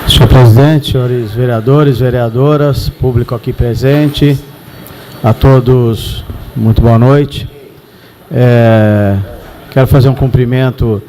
Senhor presidente, senhores vereadores, vereadoras, público aqui presente, a todos, muito boa noite. Quero fazer um cumprimento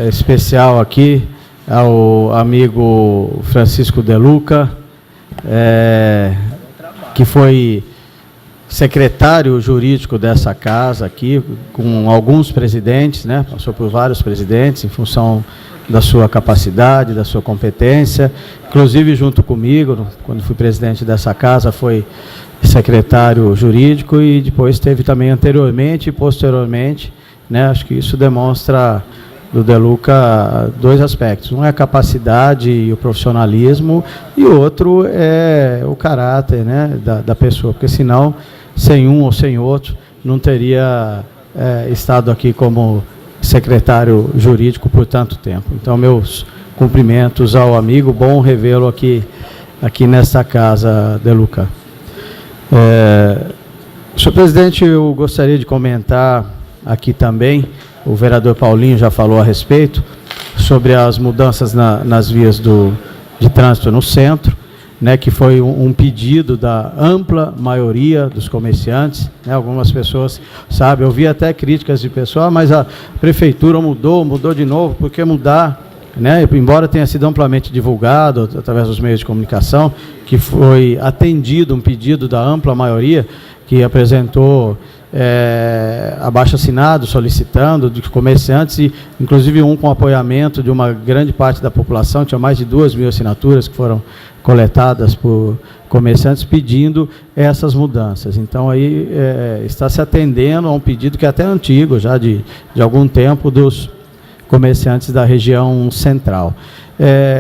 especial aqui ao amigo Francisco De Luca, que foi secretário jurídico dessa casa aqui, com alguns presidentes, né? Passou por vários presidentes em função da sua capacidade, da sua competência, inclusive junto comigo, quando fui presidente dessa casa, foi secretário jurídico e depois teve também anteriormente e posteriormente, né? Acho que isso demonstra do De Luca dois aspectos. Um é a capacidade e o profissionalismo e o outro é o caráter, né, da pessoa, porque senão, sem um ou sem outro, não teria estado aqui como secretário jurídico por tanto tempo. Então, meus cumprimentos ao amigo, bom revê-lo aqui nesta casa, De Luca. Senhor presidente, eu gostaria de comentar aqui também, o vereador Paulinho já falou a respeito, sobre as mudanças nas vias de trânsito no centro, né, que foi um pedido da ampla maioria dos comerciantes, né, algumas pessoas, sabe, eu vi até críticas de pessoal, mas a prefeitura mudou de novo, por que mudar, né, embora tenha sido amplamente divulgado através dos meios de comunicação, que foi atendido um pedido da ampla maioria, que apresentou abaixo-assinado solicitando de comerciantes, e inclusive um com apoiamento de uma grande parte da população, tinha mais de 2.000 assinaturas que foram coletadas por comerciantes pedindo essas mudanças. Então, aí está se atendendo a um pedido que é até antigo, já de algum tempo, dos comerciantes da região central.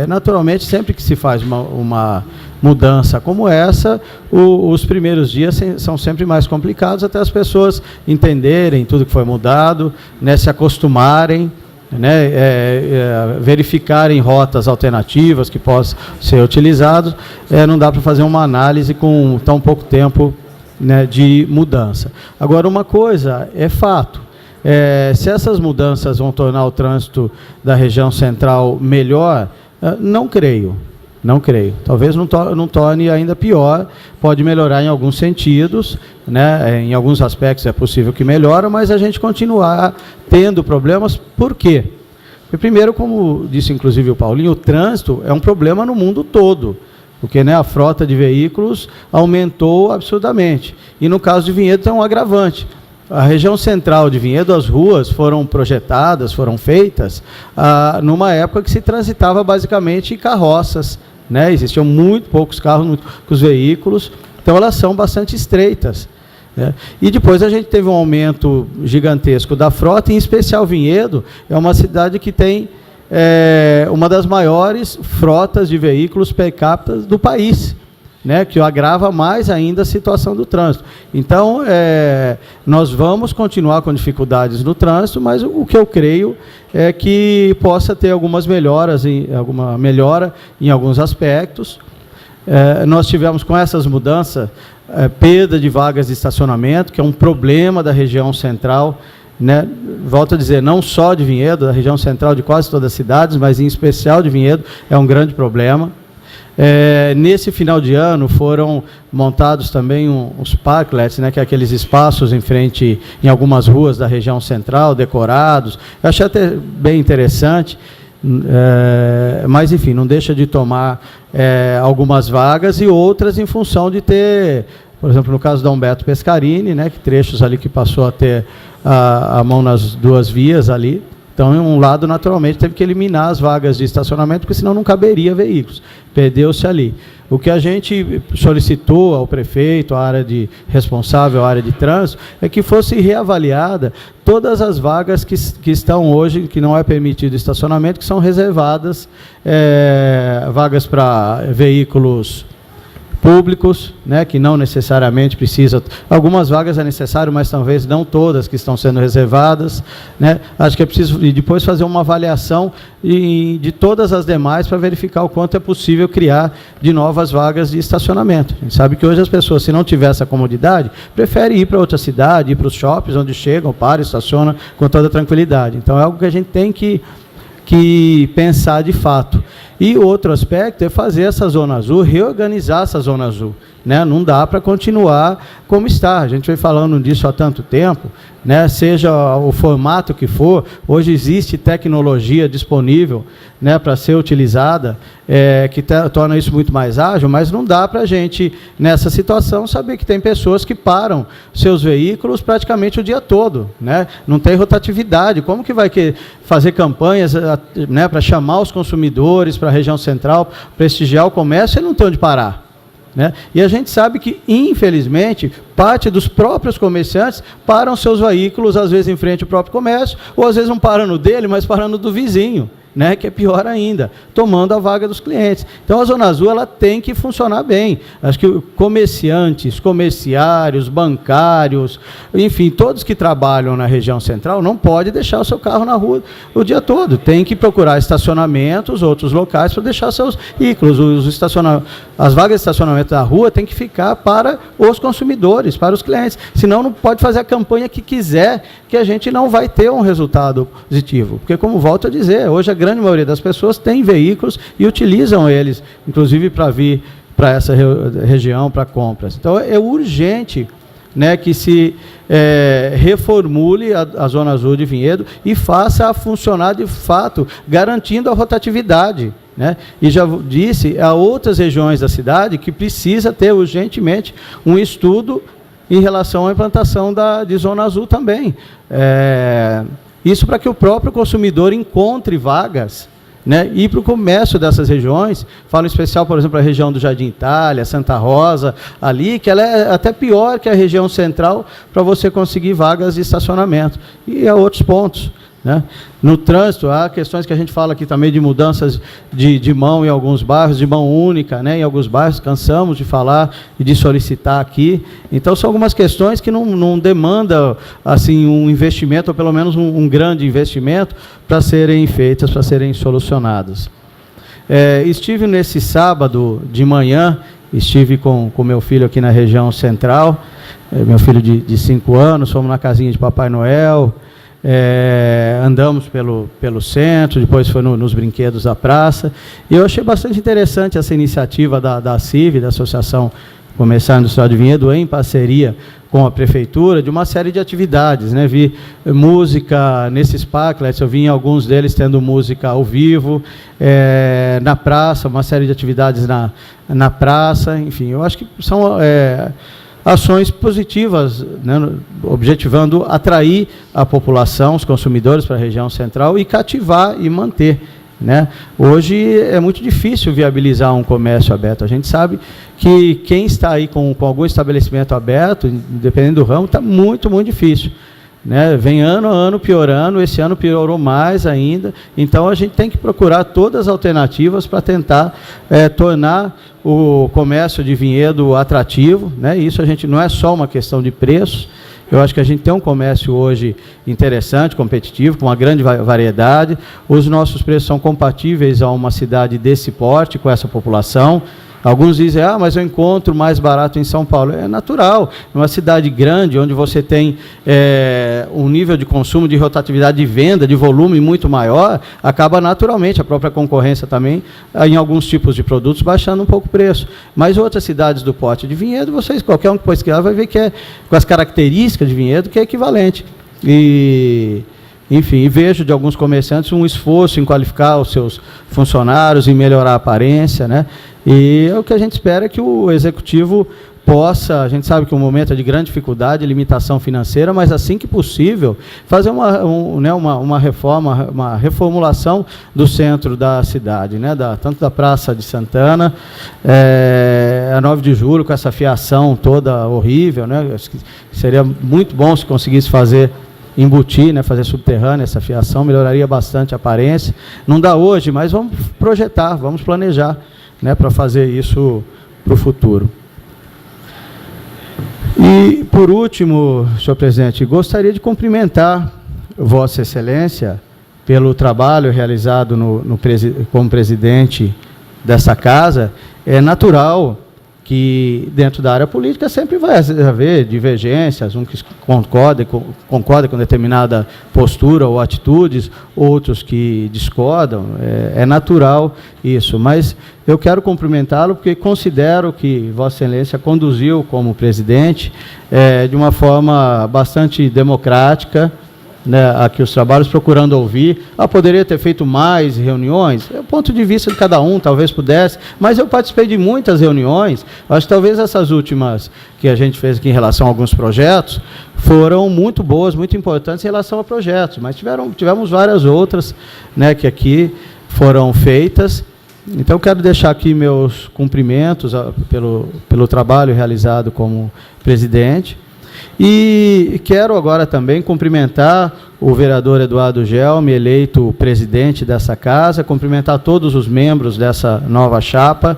Naturalmente, sempre que se faz uma mudança como essa, os primeiros dias são sempre mais complicados, até as pessoas entenderem tudo que foi mudado, né, se acostumarem, né, verificarem rotas alternativas que possam ser utilizadas. Não dá para fazer uma análise com tão pouco tempo, né, de mudança. Agora, uma coisa é fato, se essas mudanças vão tornar o trânsito da região central melhor, não creio. Talvez não torne ainda pior, pode melhorar em alguns sentidos, né? Em alguns aspectos é possível que melhore, mas a gente continuar tendo problemas. Por quê? Porque, primeiro, como disse inclusive o Paulinho, o trânsito é um problema no mundo todo, porque, né, a frota de veículos aumentou absurdamente. E no caso de Vinhedo tem um agravante. A região central de Vinhedo, as ruas foram projetadas, foram feitas numa época que se transitava basicamente em carroças, né? Existiam muito poucos carros, muito poucos veículos, então elas são bastante estreitas, né? E depois a gente teve um aumento gigantesco da frota, em especial Vinhedo é uma cidade que tem uma das maiores frotas de veículos per capita do país, né, que agrava mais ainda a situação do trânsito. Então, nós vamos continuar com dificuldades no trânsito, mas o que eu creio é que possa ter algumas melhoras, alguma melhora em alguns aspectos. Nós tivemos com essas mudanças perda de vagas de estacionamento, que é um problema da região central, né? Volto a dizer, não só de Vinhedo, da região central de quase todas as cidades, mas em especial de Vinhedo, é um grande problema. Nesse final de ano foram montados também uns parklets, né, que é aqueles espaços em algumas ruas da região central, decorados. Eu achei até bem interessante, mas enfim, não deixa de tomar algumas vagas e outras em função de ter, por exemplo, no caso da Humberto Pescarini, né, que trechos ali que passou a ter a mão nas duas vias ali. Então, em um lado, naturalmente, teve que eliminar as vagas de estacionamento, porque senão não caberia veículos. Perdeu-se ali. O que a gente solicitou ao prefeito, à área responsável, à área de trânsito, é que fosse reavaliada todas as vagas que estão hoje, que não é permitido estacionamento, que são reservadas, vagas para veículos públicos, né, que não necessariamente precisa, algumas vagas é necessário, mas talvez não todas que estão sendo reservadas, né. Acho que é preciso depois fazer uma avaliação de todas as demais para verificar o quanto é possível criar de novas vagas de estacionamento. A gente sabe que hoje as pessoas, se não tiver essa comodidade, preferem ir para outra cidade, ir para os shoppings onde chegam, param, estacionam com toda tranquilidade. Então é algo que a gente tem que que pensar de fato. E outro aspecto é fazer essa Zona Azul, reorganizar essa Zona Azul. Né? Não dá para continuar como está. A gente vem falando disso há tanto tempo, né? Seja o formato que for, hoje existe tecnologia disponível, né, para ser utilizada, que torna isso muito mais ágil, mas não dá para a gente, nessa situação, saber que tem pessoas que param seus veículos praticamente o dia todo. Né? Não tem rotatividade. Como que vai fazer campanhas, né, para chamar os consumidores para a região central, prestigiar o comércio e não tem onde parar? Né? E a gente sabe que, infelizmente, parte dos próprios comerciantes param seus veículos, às vezes, em frente ao próprio comércio, ou às vezes não param no dele, mas param no do vizinho. Né, que é pior ainda, tomando a vaga dos clientes. Então, a Zona Azul ela tem que funcionar bem. Acho que comerciantes, comerciários, bancários, enfim, todos que trabalham na região central, não pode deixar o seu carro na rua o dia todo. Tem que procurar estacionamentos, outros locais, para deixar seus veículos. As vagas de estacionamento da rua têm que ficar para os consumidores, para os clientes. Senão, não pode fazer a campanha que quiser, que a gente não vai ter um resultado positivo. Porque, como volto a dizer, hoje a grande maioria das pessoas tem veículos e utilizam eles, inclusive para vir para essa região, para compras. Então, é urgente, né, que se reformule a Zona Azul de Vinhedo e faça funcionar de fato, garantindo a rotatividade. Né? E já disse, há outras regiões da cidade que precisa ter urgentemente um estudo em relação à implantação de Zona Azul também. Isso para que o próprio consumidor encontre vagas, né, e para o comércio dessas regiões, falo em especial, por exemplo, a região do Jardim Itália, Santa Rosa, ali, que ela é até pior que a região central para você conseguir vagas de estacionamento. E há outros pontos. Né? No trânsito, há questões que a gente fala aqui também de mudanças de mão em alguns bairros, de mão única, né? Em alguns bairros, cansamos de falar e de solicitar aqui. Então, são algumas questões que não demandam assim, um investimento, ou pelo menos um grande investimento, para serem feitas, para serem solucionadas. Estive nesse sábado de manhã, estive com meu filho aqui na região central, meu filho de 5 anos, fomos na casinha de Papai Noel, andamos pelo centro, depois foi nos brinquedos da praça, e eu achei bastante interessante essa iniciativa da CIV, da Associação Comercial Industrial de Vinhedo, em parceria com a Prefeitura, de uma série de atividades. Né? Vi música nesses parklets, eu vi em alguns deles tendo música ao vivo, na praça, uma série de atividades na praça, enfim, eu acho que são ações positivas, né, objetivando atrair a população, os consumidores para a região central e cativar e manter. Né? Hoje é muito difícil viabilizar um comércio aberto. A gente sabe que quem está aí com algum estabelecimento aberto, dependendo do ramo, está muito, muito difícil. Né? Vem ano a ano piorando, esse ano piorou mais ainda, então a gente tem que procurar todas as alternativas para tentar tornar o comércio de vinhedo atrativo. Né? Isso a gente não é só uma questão de preços. Eu acho que a gente tem um comércio hoje interessante, competitivo, com uma grande variedade. Os nossos preços são compatíveis a uma cidade desse porte, com essa população. Alguns dizem, mas eu encontro mais barato em São Paulo. É natural, uma cidade grande, onde você tem um nível de consumo, de rotatividade de venda, de volume muito maior, acaba naturalmente, a própria concorrência também, em alguns tipos de produtos, baixando um pouco o preço. Mas outras cidades do porte de Vinhedo, qualquer um que pesquisar vai ver que com as características de Vinhedo, que é equivalente. Enfim, vejo de alguns comerciantes um esforço em qualificar os seus funcionários, em melhorar a aparência, né? E o que a gente espera é que o executivo possa, a gente sabe que o momento é de grande dificuldade, limitação financeira, mas assim que possível, fazer uma reforma, uma reformulação do centro da cidade, né? Tanto da Praça de Santana, a 9 de julho, com essa fiação toda horrível, né? Acho que seria muito bom se conseguisse embutir, né, fazer subterrânea essa fiação, melhoraria bastante a aparência. Não dá hoje, mas vamos projetar, vamos planejar, né, para fazer isso para o futuro. E, por último, senhor presidente, gostaria de cumprimentar Vossa Excelência pelo trabalho realizado como presidente dessa casa. É natural que dentro da área política sempre vai haver divergências, que concorda com determinada postura ou atitudes, outros que discordam, é natural isso, mas eu quero cumprimentá-lo porque considero que Vossa Excelência conduziu como presidente de uma forma bastante democrática, né, aqui os trabalhos, procurando ouvir. Poderia ter feito mais reuniões, é o ponto de vista de cada um, talvez pudesse, mas eu participei de muitas reuniões. Acho que talvez essas últimas que a gente fez aqui em relação a alguns projetos foram muito boas, muito importantes em relação a projetos, mas tivemos várias outras, né, que aqui foram feitas. Então, quero deixar aqui meus cumprimentos pelo trabalho realizado como presidente. E quero agora também cumprimentar o vereador Eduardo Gelme, eleito presidente dessa casa, cumprimentar todos os membros dessa nova chapa.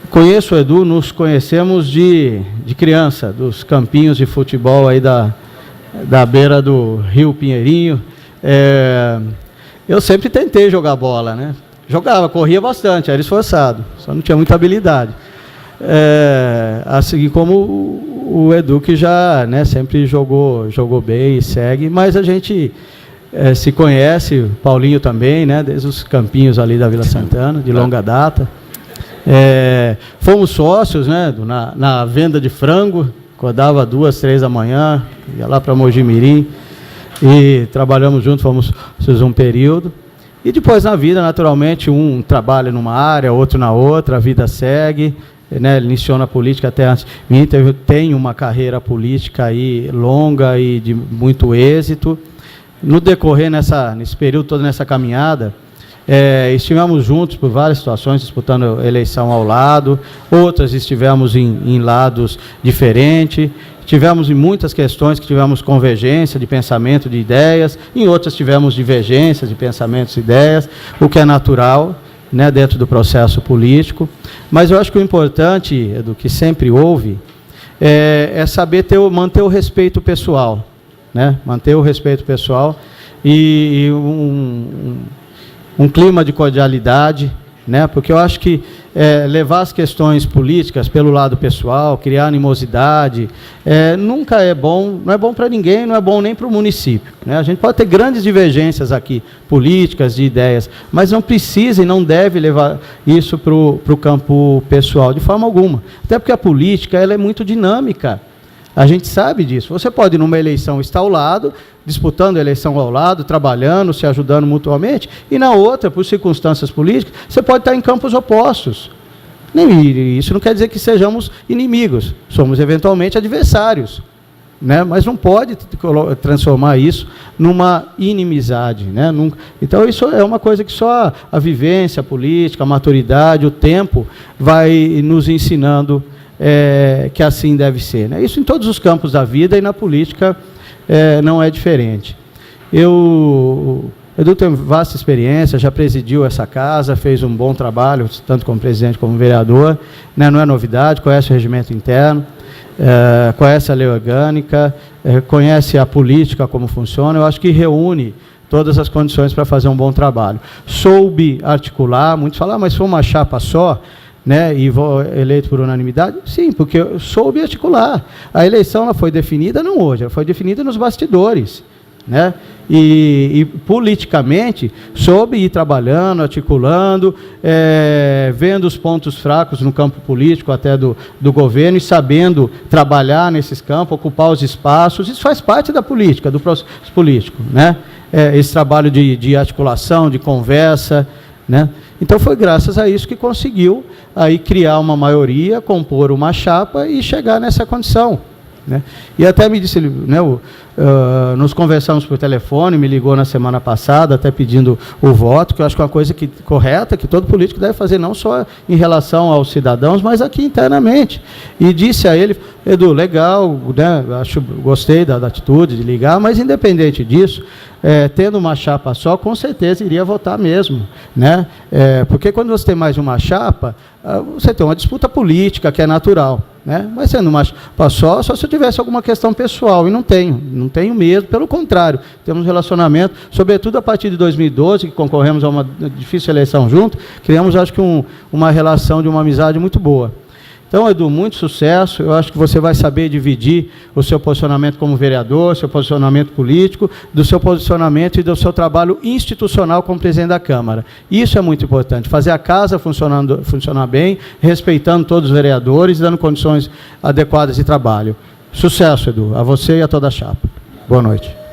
Conheço o Edu, nos conhecemos de criança, dos campinhos de futebol aí da beira do Rio Pinheirinho. Eu sempre tentei jogar bola, né? Jogava, corria bastante, era esforçado, só não tinha muita habilidade. Assim como o Edu, que já, né, sempre jogou bem e segue, mas a gente se conhece, o Paulinho também, né, desde os campinhos ali da Vila Santana, de longa data. Fomos sócios, né, na venda de frango, acordava 2, 3 da manhã, ia lá para Mojimirim e trabalhamos juntos, fomos um período. E depois na vida, naturalmente, um trabalha numa área, outro na outra, a vida segue. Né, iniciou na política até antes. Tem uma carreira política aí longa e de muito êxito. No decorrer nesse período todo, nessa caminhada, estivemos juntos por várias situações, disputando eleição ao lado, outras estivemos em lados diferentes, tivemos em muitas questões que tivemos convergência de pensamento, de ideias, em outras tivemos divergências de pensamentos e ideias, o que é natural, né, dentro do processo político, mas eu acho que o importante, Edu, que sempre houve, é saber manter o respeito pessoal, né, manter o respeito pessoal e um clima de cordialidade, né, porque eu acho que levar as questões políticas pelo lado pessoal, criar animosidade, nunca é bom, não é bom para ninguém, não é bom nem para o município, né? A gente pode ter grandes divergências aqui, políticas, de ideias, mas não precisa e não deve levar isso para o campo pessoal, de forma alguma. Até porque a política ela é muito dinâmica. A gente sabe disso. Você pode, numa eleição, estar ao lado, disputando a eleição ao lado, trabalhando, se ajudando mutuamente, e na outra, por circunstâncias políticas, você pode estar em campos opostos. E isso não quer dizer que sejamos inimigos, somos eventualmente adversários, né? Mas não pode transformar isso numa inimizade, né? Então, isso é uma coisa que só a vivência política, a maturidade, o tempo vai nos ensinando que assim deve ser, né? Isso em todos os campos da vida e na política não é diferente. Edu tem vasta experiência, já presidiu essa casa, fez um bom trabalho, tanto como presidente como vereador, né? Não é novidade, conhece o regimento interno, conhece a lei orgânica, conhece a política, como funciona. Eu acho que reúne todas as condições para fazer um bom trabalho. Soube articular, muitos falam, mas foi uma chapa só, né, e eleito por unanimidade? Sim, porque eu soube articular. A eleição ela foi definida não hoje, ela foi definida nos bastidores, né? E politicamente soube ir trabalhando, articulando, vendo os pontos fracos no campo político até do governo e sabendo trabalhar nesses campos, ocupar os espaços. Isso faz parte da política, do processo político, né? Esse trabalho de articulação, de conversa, né? Então foi graças a isso que conseguiu aí criar uma maioria, compor uma chapa e chegar nessa condição, né? E até me disse, né, nos conversamos por telefone, me ligou na semana passada, até pedindo o voto, que eu acho que é uma coisa correta, que todo político deve fazer, não só em relação aos cidadãos, mas aqui internamente. E disse a ele, Edu, legal, né, gostei da atitude de ligar, mas independente disso, tendo uma chapa só, com certeza iria votar mesmo, né? Porque quando você tem mais de uma chapa, você tem uma disputa política, que é natural, né? Mas sendo uma chapa só se eu tivesse alguma questão pessoal, e não tenho não tenho medo, pelo contrário, temos um relacionamento, sobretudo a partir de 2012, que concorremos a uma difícil eleição junto, criamos, acho que, uma relação de uma amizade muito boa. Então, Edu, muito sucesso. Eu acho que você vai saber dividir o seu posicionamento como vereador, seu posicionamento político, do seu posicionamento e do seu trabalho institucional como presidente da Câmara. Isso é muito importante, fazer a casa funcionar bem, respeitando todos os vereadores, dando condições adequadas de trabalho. Sucesso, Edu, a você e a toda a chapa. Boa noite.